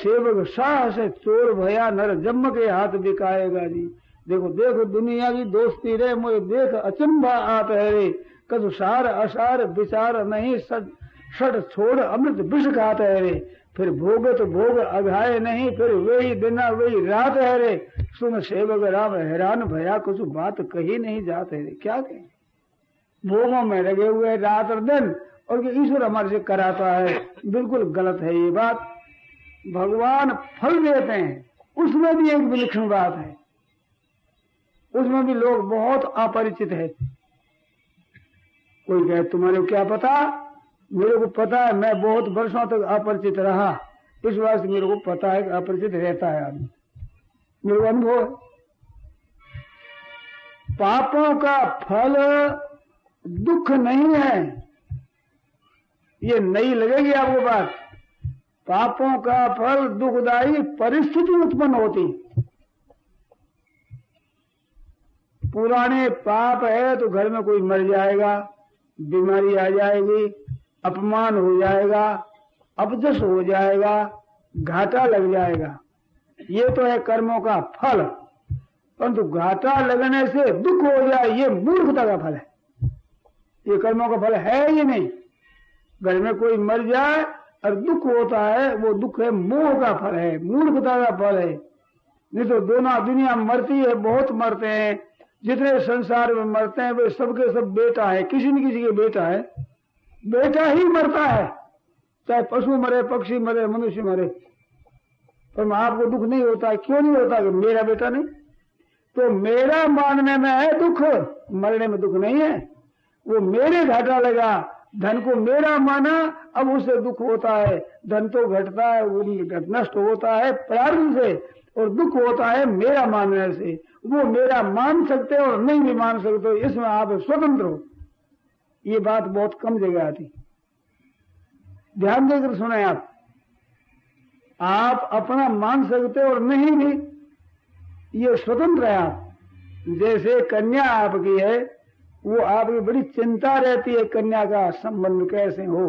सेवक साहस चोर भया नर जम के हाथ बिकाएगा जी। देखो देखो दुनिया की दोस्ती रे मोए देख अचंभा आप है रे, कछु सार असार विचार नहीं सट छोड़ अमृत विष खात है रे। फिर भोगत भोग अघाए नहीं, फिर वही दिन वही रात है रे। सुन सेवक राम हैरान भया, कुछ बात कही नहीं जाते रे। क्या कहें, भोगों में लगे हुए रात और दिन, और ईश्वर हमारे से कराता है। बिल्कुल गलत है ये बात। भगवान फल देते हैं, उसमें भी एक विलक्षण बात है, उसमें भी लोग बहुत अपरिचित है। कोई कहे तुम्हारे को क्या पता, मेरे को पता है, मैं बहुत वर्षों तक अपरिचित रहा, इस वास्ते मेरे को पता है कि अपरिचित रहता है आदमी, मेरे को अनुभव है। पापों का फल दुख नहीं है, ये नहीं लगेगी आपको बात। पापों का फल दुखदायी परिस्थिति उत्पन्न होती। पुराने पाप है तो घर में कोई मर जाएगा, बीमारी आ जाएगी, अपमान हो जाएगा, अपजस हो जाएगा, घाटा लग जाएगा। ये तो है कर्मों का फल। परंतु घाटा लगने से दुख हो जाए, ये मूर्खता का फल है, ये कर्मों का फल है ही नहीं। घर में कोई मर जाए और दुख होता है, वो दुख है मोह का फल है, मूर्खता का फल है। नहीं तो दोनों दुनिया मरती है, बहुत मरते हैं, जितने संसार में मरते हैं वे सबके सब बेटा है, किसी न किसी के बेटा है, बेटा ही मरता है। चाहे पशु मरे, पक्षी मरे, मनुष्य मरे, पर आपको दुख नहीं होता। क्यों नहीं होता? कि मेरा बेटा नहीं। तो मेरा मानने में है दुख, मरने में दुख नहीं है। वो मेरे घाटा लगा, धन को मेरा माना, अब उससे दुख होता है। धन तो घटता है, वो नष्ट होता है प्रारंभ से, और दुख होता है मेरा मानने से। वो मेरा मान सकते हो और नहीं भी मान सकते हो, इसमें आप स्वतंत्र हो। ये बात बहुत कम जगह आती, ध्यान देकर सुने आप अपना मान सकते हो और नहीं भी, ये स्वतंत्र है आप। जैसे कन्या आपकी है, वो आपकी बड़ी चिंता रहती है कन्या का संबंध कैसे हो,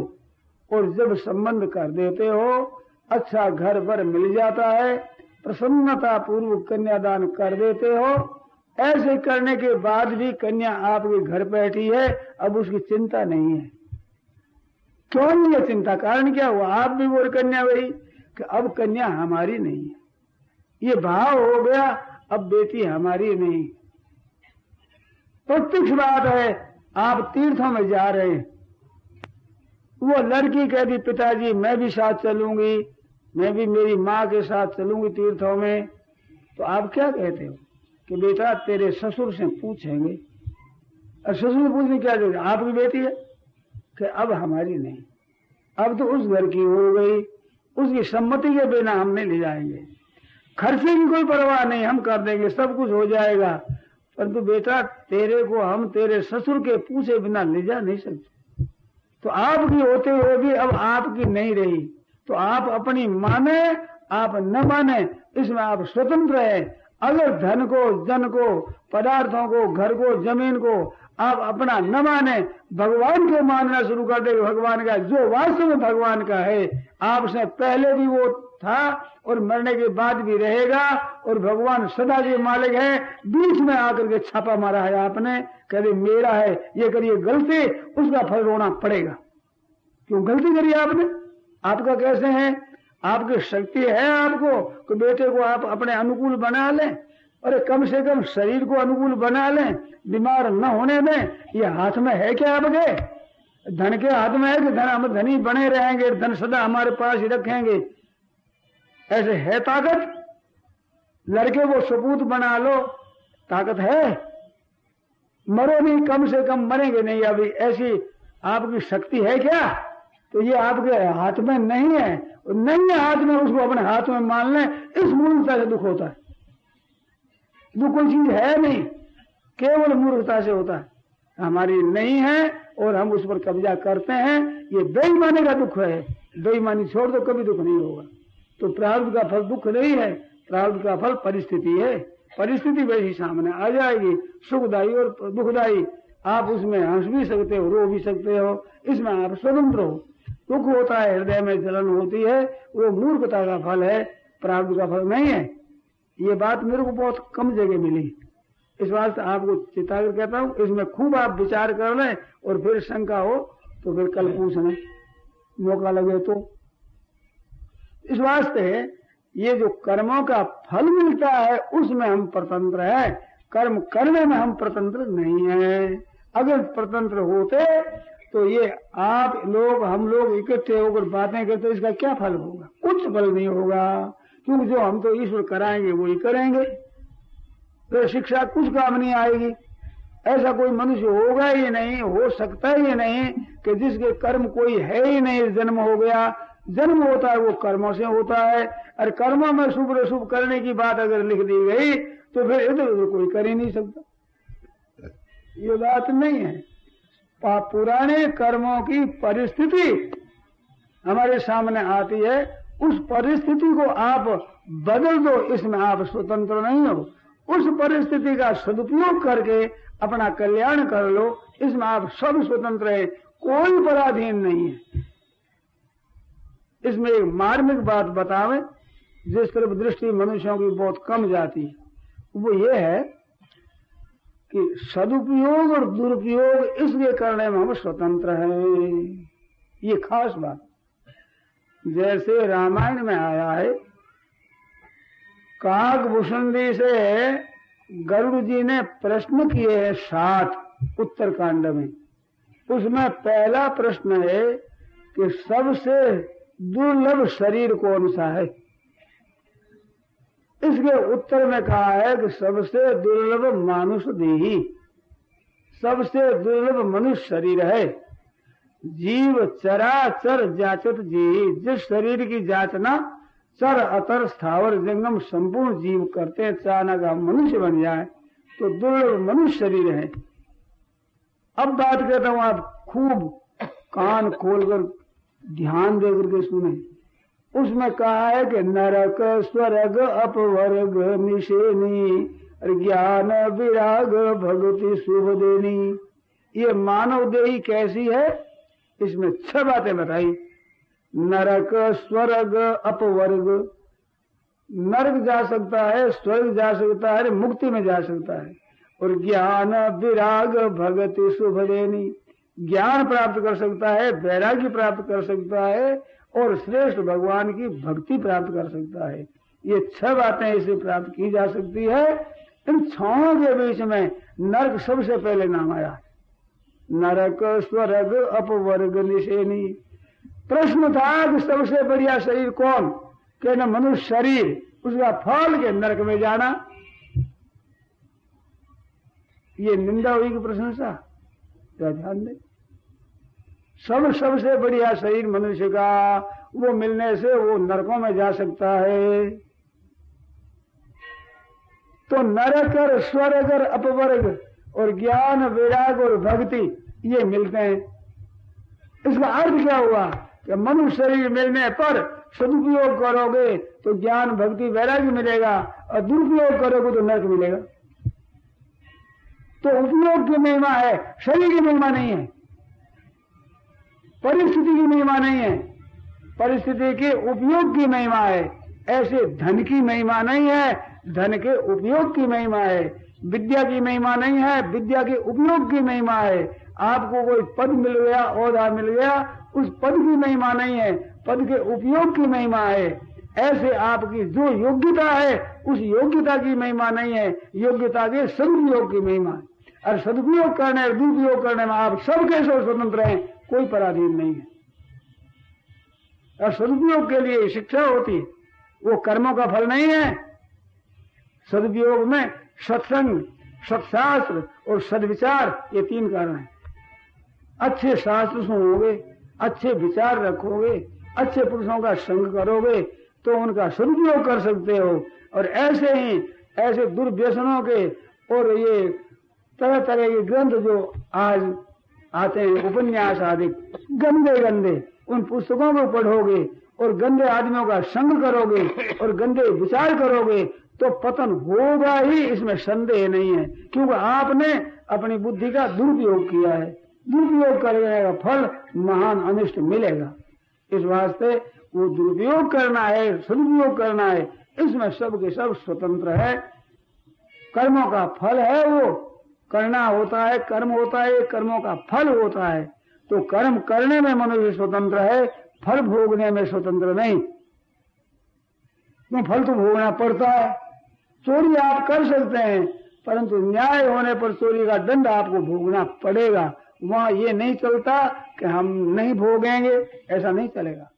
और जब संबंध कर देते हो, अच्छा घर भर मिल जाता है, प्रसन्नता पूर्वक कन्यादान कर देते हो। ऐसे करने के बाद भी कन्या आपके घर बैठी है, अब उसकी चिंता नहीं है। क्यों नहीं है चिंता? कारण क्या हुआ? आप भी वो कन्या वही, कि अब कन्या हमारी नहीं है, ये भाव हो गया, अब बेटी हमारी नहीं। प्रत्यक्ष बात है, आप तीर्थों में जा रहे हैं, वो लड़की कहती पिताजी मैं भी साथ चलूंगी, मैं भी मेरी माँ के साथ चलूंगी तीर्थों में। तो आप क्या कहते हो कि बेटा तेरे ससुर से पूछेंगे। और ससुर पूछने क्या जरूरत? आपकी बेटी है कि अब हमारी नहीं, अब तो उस घर की हो गई, उसकी सम्मति के बिना हम नहीं ले जाएंगे, खर्चे की कोई परवाह नहीं, हम कर देंगे, सब कुछ हो जाएगा। परंतु बेटा तेरे को हम तेरे ससुर के पूछे बिना ले जा नहीं सकते। तो आपकी होते हुए भी अब आपकी नहीं रही, तो आप अपनी माने आप न माने, इसमें आप स्वतंत्र है। अगर धन को, जन को, पदार्थों को, घर को, जमीन को आप अपना न माने, भगवान को मानना शुरू कर दे, भगवान का जो वास्तव में भगवान का है, आपसे पहले भी वो था और मरने के बाद भी रहेगा, और भगवान सदा के मालिक है। बीच में आकर के छापा मारा है आपने, कहते मेरा है, ये करिए गलती, उसका फल रोना पड़ेगा। क्यों गलती करी आपने? आपका कैसे है? आपकी शक्ति है आपको कि बेटे को आप अपने अनुकूल बना लें? अरे कम से कम शरीर को अनुकूल बना लें, बीमार न होने दें। ये हाथ में है क्या आपके? धन के हाथ में है कि धन हम धनी बने रहेंगे, धन सदा हमारे पास ही रखेंगे? ऐसे है ताकत? लड़के को सपूत बना लो, ताकत है? मरो नहीं, कम से कम मरेंगे नहीं, अभी ऐसी आपकी शक्ति है क्या? तो ये आपके हाथ में नहीं है, नहीं है हाथ में, उसको अपने हाथ में मान लें। इस मूर्खता से दुख होता है। दुख कोई चीज है नहीं, केवल मूर्खता से होता है। हमारी नहीं है और हम उस पर कब्जा करते हैं, ये बेईमानी का दुख है। बेईमानी छोड़ दो, कभी दुख नहीं होगा। तो प्रारब्ध का फल दुख नहीं है, प्रारब्ध का फल परिस्थिति है। परिस्थिति वैसी सामने आ जाएगी, सुखदायी और दुखदायी। आप उसमें हंस भी सकते हो, रो भी सकते हो, इसमें आप स्वतंत्र हो। दुख होता है, हृदय में जलन होती है, वो मूर्खता का फल है, प्रारब्ध का फल नहीं है। ये बात मेरे को बहुत कम जगह मिली, इस वास्ते आपको चिताकर कहता हूँ, इसमें खूब आप विचार कर लें और फिर शंका हो तो फिर कल पूछना मौका लगे तो। इस वास्ते ये जो कर्मों का फल मिलता है उसमें हम स्वतंत्र है, कर्म करने में हम स्वतंत्र नहीं है। अगर स्वतंत्र होते तो ये आप लोग हम लोग इकट्ठे होकर बातें करते, इसका क्या फल होगा? कुछ फल नहीं होगा, क्योंकि जो हम तो ईश्वर कराएंगे वही करेंगे, तो शिक्षा कुछ काम नहीं आएगी। ऐसा कोई मनुष्य होगा ही नहीं, हो सकता ही नहीं कि जिसके कर्म कोई है ही नहीं, जन्म हो गया। जन्म होता है वो कर्मों से होता है, और कर्मों में शुभ अशुभ करने की बात अगर लिख दी गई तो फिर इधर उधर कोई कर ही नहीं सकता। ये बात नहीं है। पुराने कर्मों की परिस्थिति हमारे सामने आती है, उस परिस्थिति को आप बदल दो, इसमें आप स्वतंत्र नहीं हो। उस परिस्थिति का सदुपयोग करके अपना कल्याण कर लो, इसमें आप सब स्वतंत्र है, कोई पराधीन नहीं है। इसमें एक मार्मिक बात बतावे जिस तरफ दृष्टि मनुष्यों की बहुत कम जाती है, वो ये है कि सदुपयोग और दुरुपयोग इसलिए करने में हम स्वतंत्र हैं। ये खास बात, जैसे रामायण में आया है, काकभूषणी से गरुड़ जी ने प्रश्न किए हैं 7 उत्तरकांड में। उसमें पहला प्रश्न है कि सबसे दुर्लभ शरीर कौन सा है? इसके उत्तर में कहा है कि सबसे दुर्लभ मानुष देही, सबसे दुर्लभ मनुष्य शरीर है। जीव चराचर जाचत जी, जिस शरीर की जाचना चर अतर स्थावर जंगम संपूर्ण जीव करते हैं, अचानक हम मनुष्य बन जाए तो दुर्लभ मनुष्य शरीर है। अब बात कहता हूं, आप खूब कान खोलकर ध्यान देकर के सुने। उसमें कहा है कि नरक स्वर्ग अपवर्ग निशेनी, ज्ञान विराग भगति शुभ देनी। ये मानव देही कैसी है? इसमें 6 बातें बताई। नरक स्वर्ग अपवर्ग, नरक जा सकता है, स्वर्ग जा सकता है, मुक्ति में जा सकता है। और ज्ञान विराग भगति शुभ देनी, ज्ञान प्राप्त कर सकता है, वैराग्य प्राप्त कर सकता है और श्रेष्ठ भगवान की भक्ति प्राप्त कर सकता है। ये 6 बातें इसे प्राप्त की जा सकती है। इन 6 के बीच में नरक सबसे पहले नाम आया। नरक स्वर्ग अपवर्ग निशेनी। प्रश्न था कि सबसे बढ़िया शरीर कौन? कहना मनुष्य शरीर, उसका फल के नरक में जाना। ये निंदा हुई कि प्रशंसा? ध्यान दे, सबसे बढ़िया शरीर मनुष्य का, वो मिलने से वो नरकों में जा सकता है। तो नरक और स्वर्ग और अपवर्ग और ज्ञान वैराग और भक्ति ये मिलते हैं। इसका अर्थ क्या हुआ कि मनुष्य शरीर मिलने पर सदुपयोग करोगे तो ज्ञान भक्ति वैराग्य मिलेगा, और दुरुपयोग करोगे तो नरक मिलेगा। तो उपयोग की महिमा है, शरीर की महिमा नहीं है, परिस्थिति की महिमा नहीं है, परिस्थिति के उपयोग की महिमा है। ऐसे धन की महिमा नहीं है, धन के उपयोग की महिमा है। विद्या की महिमा नहीं है, विद्या के उपयोग की महिमा है। आपको कोई पद मिल गया, ओहदा मिल गया, उस पद की महिमा नहीं है, पद के उपयोग की महिमा है। ऐसे आपकी जो योग्यता है उस योग्यता की महिमा नहीं है, योग्यता के सदुपयोग की महिमा है। और सदुपयोग करने और दुरुपयोग करने में आप सब कैसे स्वतंत्र हैं, कोई पराधीन नहीं है। और सदुपयोग के लिए शिक्षा होती है, वो कर्मों का फल नहीं है। सदुपयोग में सत्संग, सत्शास्त्र और सदविचार, ये 3 कारण हैं। अच्छे शास्त्र सुनोगे, अच्छे विचार रखोगे, अच्छे पुरुषों का संग करोगे तो उनका सदुपयोग कर सकते हो। और ऐसे ही ऐसे दुर्व्यसनों के और ये तरह तरह के ग्रंथ जो आज आते हैं, उपन्यास आदि गंदे गंदे, उन पुस्तकों को पढ़ोगे और गंदे आदमियों का संग करोगे और गंदे विचार करोगे तो पतन होगा ही, इसमें संदेह नहीं है। क्योंकि आपने अपनी बुद्धि का दुरुपयोग किया है। दुरुपयोग करने का फल महान अनिष्ट मिलेगा। इस वास्ते वो दुरुपयोग करना है, सदुपयोग करना है, इसमें सब के सब स्वतंत्र है। कर्मों का फल है, वो करना होता है, कर्म होता है, कर्मों का फल होता है। तो कर्म करने में मनुष्य स्वतंत्र है, फल भोगने में स्वतंत्र नहीं। तो फल तो भोगना पड़ता है। चोरी आप कर सकते हैं, परंतु न्याय होने पर चोरी का दंड आपको भोगना पड़ेगा। वहां ये नहीं चलता कि हम नहीं भोगेंगे, ऐसा नहीं चलेगा।